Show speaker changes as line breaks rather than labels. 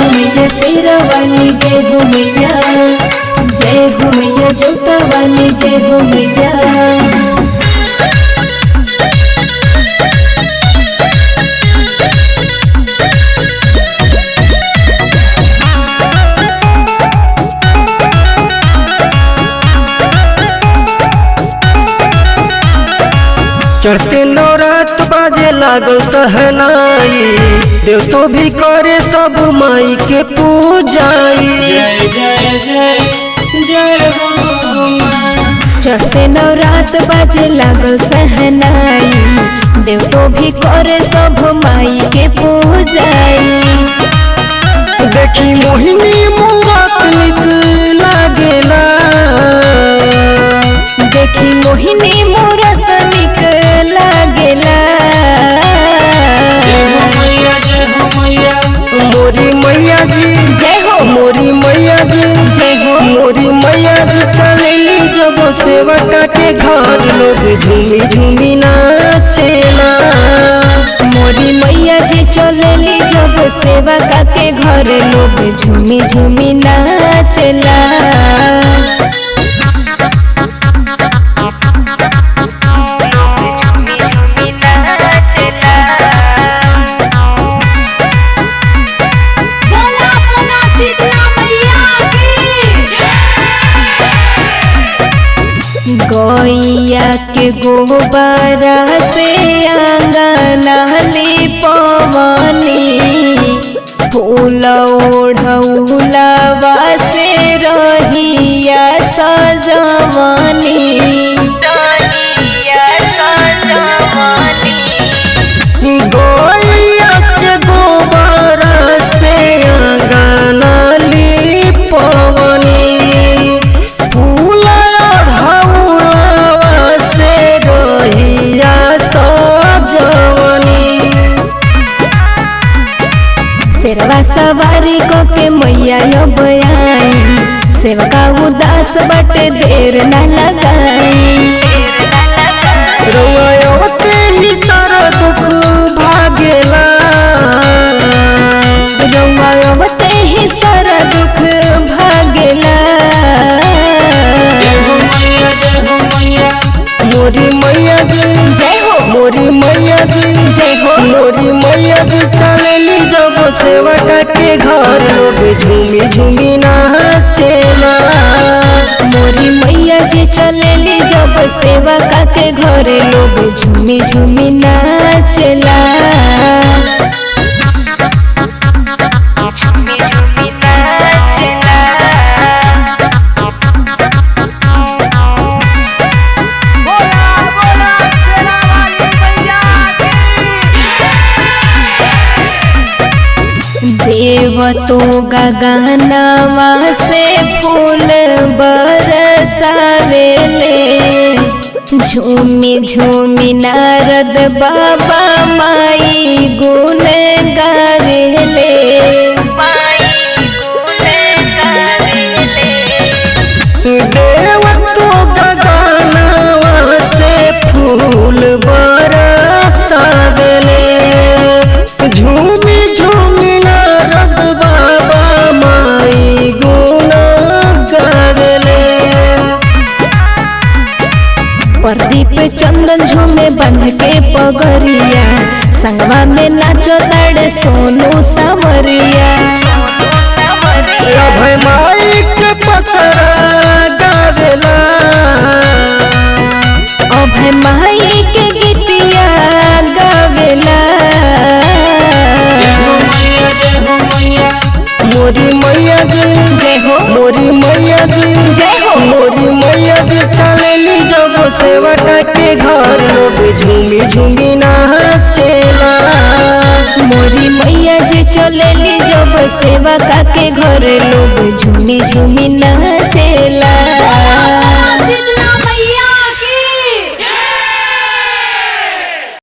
मैया शेरा वाली, जय हो मैया, जय हो मैया जोता वाली, जय हो मैया।
चढ़ते नौरात बाजे लागल सहनाई, देव तो भी करे सब माई के पूजाई।
जय जय जय जय हो।
चढ़ते नवरात बाजे लागल सहनाई, देव तो भी करे सब माई के पूजाई।
देखी मोहिनी मूरत निक लागेला,
देखी मोहिनी मूरत निक लागेला।
जय हो मैया जय हो मैया,
मोरी मैया जी
जय हो,
मोरी मैया जी
जय हो,
मोरी मैया जी चलेली जब सेवका के घर, लोग झूमी झूमी नाचेला।
मोरी मैया जी चलेली जब सेवका के घर, लोग झूमी झूमी नाचला। गैया के गोबरा से आंगना लिपवनी, फूल ओढ़ौलवा से रहिया सजवनी।
गैया के गोबरा से आंगना लिपवनी, फूल ओढ़ौलवा से रहिया सजवनी।
शेरवा सवारी को के मैया अब आई, सेवका उदास बटे देर न लगाई।
रउआते ही सारा दुख भागेला,
रउआते ही सारा दुख भागेला।
जय हो मैया जय हो मैया,
मोरी मैया जी
जय हो,
मोरी मैया जी
जय हो,
मोरी मैया जी चलेली जब सेवका के घर, लोग झूमी झूमी नाचेला।
मोरी मैया जी चलेली जब सेवका के घरे, लोग झूमी झूमी नाचला। देव तो गगनवा से फूल बरसावेले, झूमी झूमी नारद बाबा माई गुण गावेले।
देव तो गगनवा से फूल बरसावेले, झूमी झूमी नारद बाबा माई गुण गावेले।
प्रदीप चंदन झूमे बंध के पगरिया, संगवा में नाचो ताड़े सोनू सावरिया।
अभय माई के पचरा गावेला,
अभय माई के गीतिया गावेला।
जय हो मैया जय हो मैया,
मोरी मैया जी
जय हो,
मोरी मैया जी
जय हो,
मोरी मैया जी चलेली जब सेवका के घर, लोग झूमी झूमी नाचेला।
मोरी मैया जी चलेली जब सेवका के घरे, लोग झूमी झूमी नाचे।